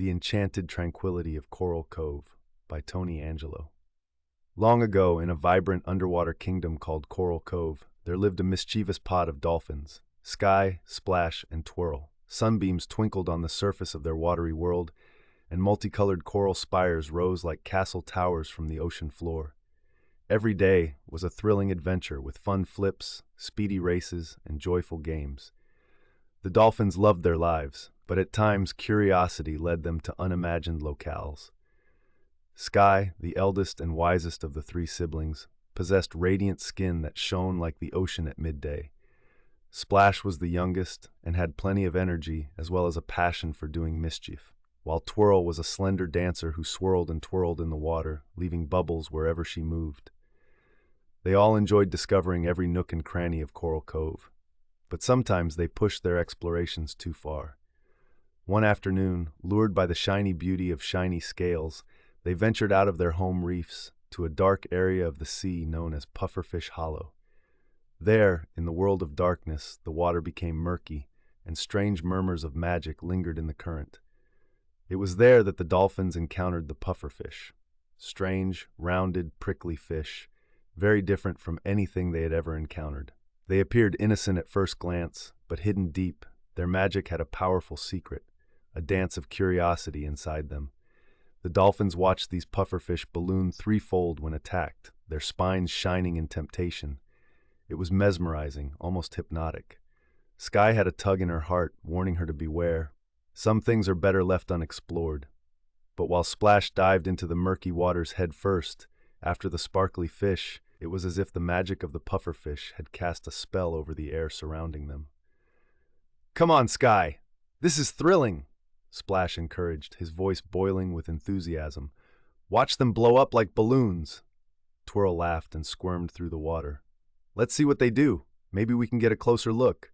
The Enchanted Tranquility of Coral Cove by Angelo. Long ago, in a vibrant underwater kingdom called Coral Cove, there lived a mischievous pod of dolphins. Sky, Splash, and Twirl. Sunbeams twinkled on the surface of their watery world, and multicolored coral spires rose like castle towers from the ocean floor. Every day was a thrilling adventure with fun flips, speedy races, and joyful games. The dolphins loved their lives, but at times curiosity led them to unimagined locales. Sky, the eldest and wisest of the three siblings, possessed radiant skin that shone like the ocean at midday. Splash was the youngest and had plenty of energy as well as a passion for doing mischief, while Twirl was a slender dancer who swirled and twirled in the water, leaving bubbles wherever she moved. They all enjoyed discovering every nook and cranny of Coral Cove, but sometimes they pushed their explorations too far. One afternoon, lured by the shiny beauty of shiny scales, they ventured out of their home reefs to a dark area of the sea known as Pufferfish Hollow. There, in the world of darkness, the water became murky, and strange murmurs of magic lingered in the current. It was there that the dolphins encountered the pufferfish. Strange, rounded, prickly fish, very different from anything they had ever encountered. They appeared innocent at first glance, but hidden deep, their magic had a powerful secret, a dance of curiosity inside them. The dolphins watched these pufferfish balloon threefold when attacked, their spines shining in temptation. It was mesmerizing, almost hypnotic. Sky had a tug in her heart, warning her to beware. Some things are better left unexplored. But while Splash dived into the murky waters head first, after the sparkly fish, it was as if the magic of the pufferfish had cast a spell over the air surrounding them. "Come on, Sky! This is thrilling!" Splash encouraged, his voice boiling with enthusiasm. "Watch them blow up like balloons." Twirl laughed and squirmed through the water. "Let's see what they do. Maybe we can get a closer look."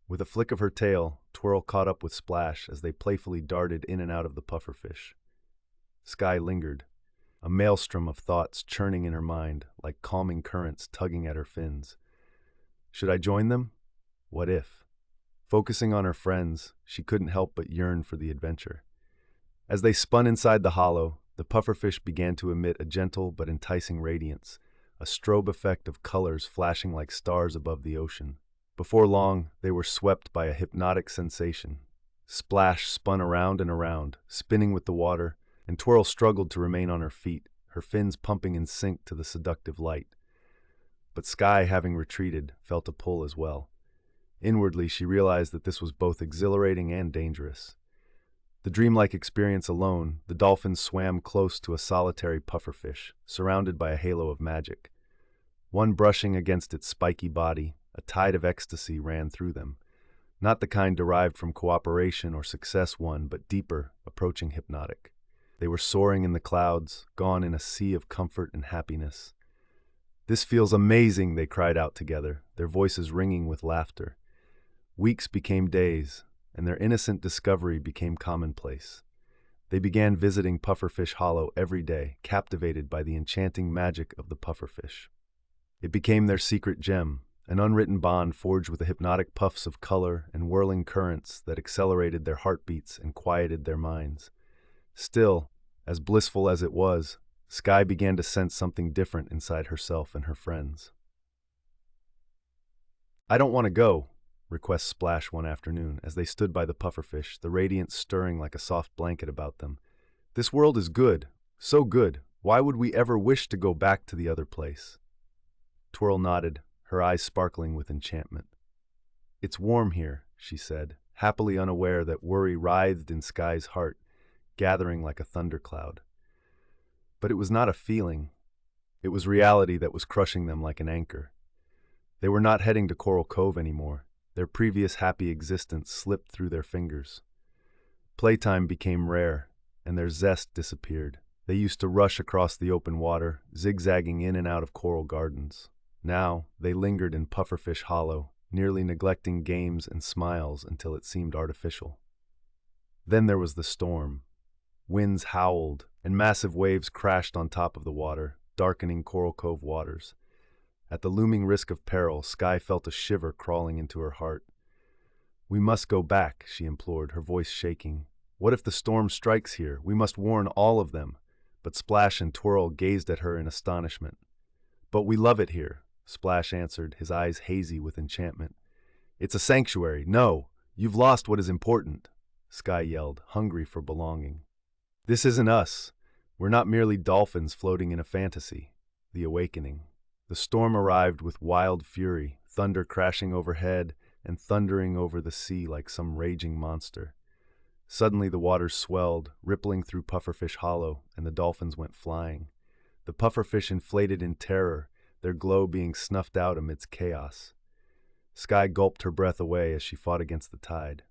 With a flick of her tail, Twirl caught up with Splash as they playfully darted in and out of the pufferfish. Sky lingered, a maelstrom of thoughts churning in her mind, like calming currents tugging at her fins. Should I join them? What if? Focusing on her friends, she couldn't help but yearn for the adventure. As they spun inside the hollow, the pufferfish began to emit a gentle but enticing radiance, a strobe effect of colors flashing like stars above the ocean. Before long, they were swept by a hypnotic sensation. Splash spun around and around, spinning with the water, and Twirl struggled to remain on her feet, her fins pumping in sync to the seductive light. But Sky, having retreated, felt a pull as well. Inwardly, she realized that this was both exhilarating and dangerous. The dreamlike experience alone, the dolphins swam close to a solitary pufferfish, surrounded by a halo of magic. One brushing against its spiky body, a tide of ecstasy ran through them. Not the kind derived from cooperation or success won, but deeper, approaching hypnotic. They were soaring in the clouds, gone in a sea of comfort and happiness. "This feels amazing," they cried out together, their voices ringing with laughter. Weeks became days, and their innocent discovery became commonplace. They began visiting Pufferfish Hollow every day, captivated by the enchanting magic of the pufferfish. It became their secret gem, an unwritten bond forged with the hypnotic puffs of color and whirling currents that accelerated their heartbeats and quieted their minds. Still, as blissful as it was, Sky began to sense something different inside herself and her friends. "I don't want to go," requests Splash one afternoon as they stood by the pufferfish, the radiance stirring like a soft blanket about them. "This world is good, so good. Why would we ever wish to go back to the other place?" Twirl nodded, her eyes sparkling with enchantment. "It's warm here," she said, happily unaware that worry writhed in Sky's heart, gathering like a thundercloud. But it was not a feeling. It was reality that was crushing them like an anchor. They were not heading to Coral Cove anymore. Their previous happy existence slipped through their fingers. Playtime became rare, and their zest disappeared. They used to rush across the open water, zigzagging in and out of coral gardens. Now, they lingered in Pufferfish Hollow, nearly neglecting games and smiles until it seemed artificial. Then there was the storm. Winds howled, and massive waves crashed on top of the water, darkening Coral Cove waters. At the looming risk of peril, Sky felt a shiver crawling into her heart. "We must go back," she implored, her voice shaking. What if the storm strikes here? We must warn all of them. But Splash and Twirl gazed at her in astonishment. But we love it here, Splash answered, his eyes hazy with enchantment. It's a sanctuary. No, you've lost what is important, Sky yelled, hungry for belonging. This isn't us. We're not merely dolphins floating in a fantasy. The awakening. The storm arrived with wild fury, thunder crashing overhead and thundering over the sea like some raging monster. Suddenly the waters swelled, rippling through Pufferfish Hollow, and the dolphins went flying. The pufferfish inflated in terror, their glow being snuffed out amidst chaos. Sky gulped her breath away as she fought against the tide.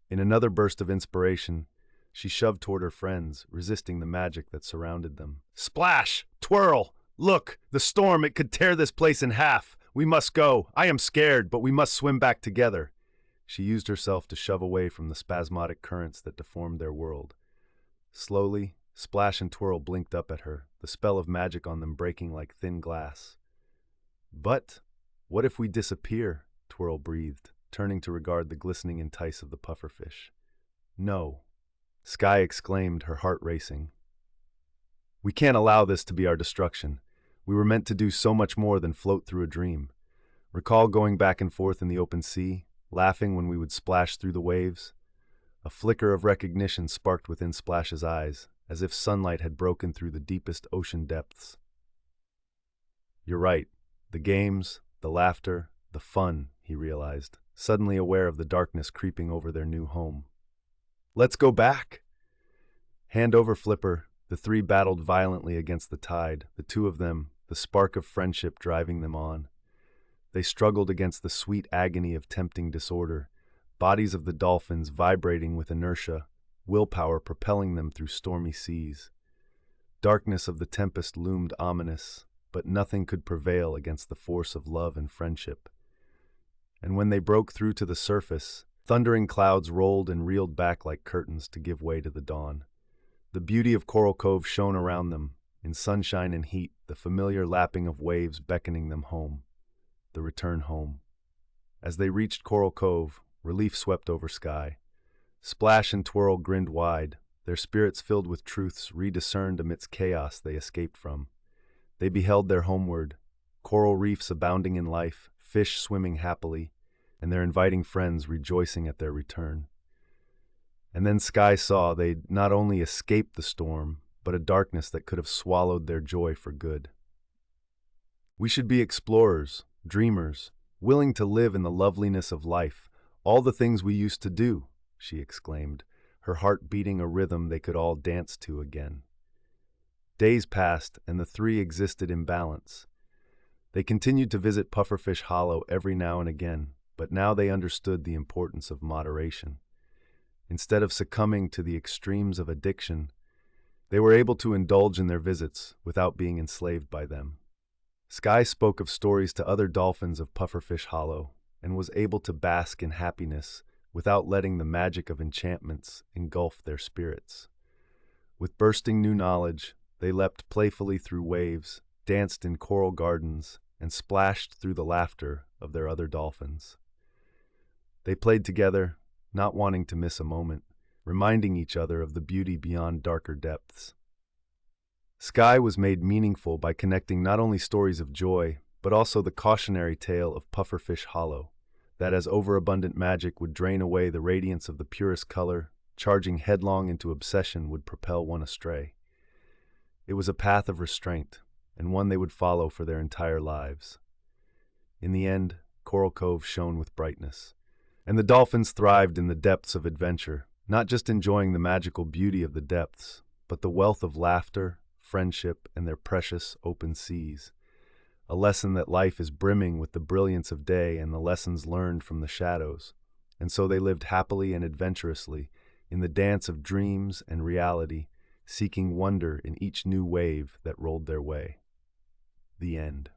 In another burst of inspiration, she shoved toward her friends, resisting the magic that surrounded them. Splash! Twirl! Look! The storm! It could tear this place in half! We must go! I am scared, but we must swim back together! She used herself to shove away from the spasmodic currents that deformed their world. Slowly, Splash and Twirl blinked up at her, the spell of magic on them breaking like thin glass. But what if we disappear? Twirl breathed, turning to regard the glistening entice of the pufferfish. No, Sky exclaimed, her heart racing. We can't allow this to be our destruction. We were meant to do so much more than float through a dream. Recall going back and forth in the open sea, laughing when we would splash through the waves? A flicker of recognition sparked within Splash's eyes, as if sunlight had broken through the deepest ocean depths. You're right. The games, the laughter, the fun, he realized, suddenly aware of the darkness creeping over their new home. Let's go back! Hand over flipper, the three battled violently against the tide, the two of them, the spark of friendship driving them on. They struggled against the sweet agony of tempting disorder, bodies of the dolphins vibrating with inertia, willpower propelling them through stormy seas. Darkness of the tempest loomed ominous, but nothing could prevail against the force of love and friendship. And when they broke through to the surface, thundering clouds rolled and reeled back like curtains to give way to the dawn. The beauty of Coral Cove shone around them, in sunshine and heat, the familiar lapping of waves beckoning them home. The return home. As they reached Coral Cove, relief swept over Sky. Splash and Twirl grinned wide, their spirits filled with truths rediscerned amidst chaos they escaped from. They beheld their homeward, coral reefs abounding in life, fish swimming happily, and their inviting friends rejoicing at their return. And then Sky saw they'd not only escaped the storm, but a darkness that could have swallowed their joy for good. We should be explorers, dreamers, willing to live in the loveliness of life, all the things we used to do, she exclaimed, her heart beating a rhythm they could all dance to again. Days passed, and the three existed in balance. They continued to visit Pufferfish Hollow every now and again, but now they understood the importance of moderation. Instead of succumbing to the extremes of addiction, they were able to indulge in their visits without being enslaved by them. Sky spoke of stories to other dolphins of Pufferfish Hollow and was able to bask in happiness without letting the magic of enchantments engulf their spirits. With bursting new knowledge, they leapt playfully through waves, danced in coral gardens, and splashed through the laughter of their other dolphins. They played together, not wanting to miss a moment, reminding each other of the beauty beyond darker depths. Sky was made meaningful by connecting not only stories of joy, but also the cautionary tale of Pufferfish Hollow, that as overabundant magic would drain away the radiance of the purest color, charging headlong into obsession would propel one astray. It was a path of restraint, and one they would follow for their entire lives. In the end, Coral Cove shone with brightness, and the dolphins thrived in the depths of adventure, not just enjoying the magical beauty of the depths, but the wealth of laughter, friendship, and their precious open seas. A lesson that life is brimming with the brilliance of day and the lessons learned from the shadows. And so they lived happily and adventurously, in the dance of dreams and reality, seeking wonder in each new wave that rolled their way. The end.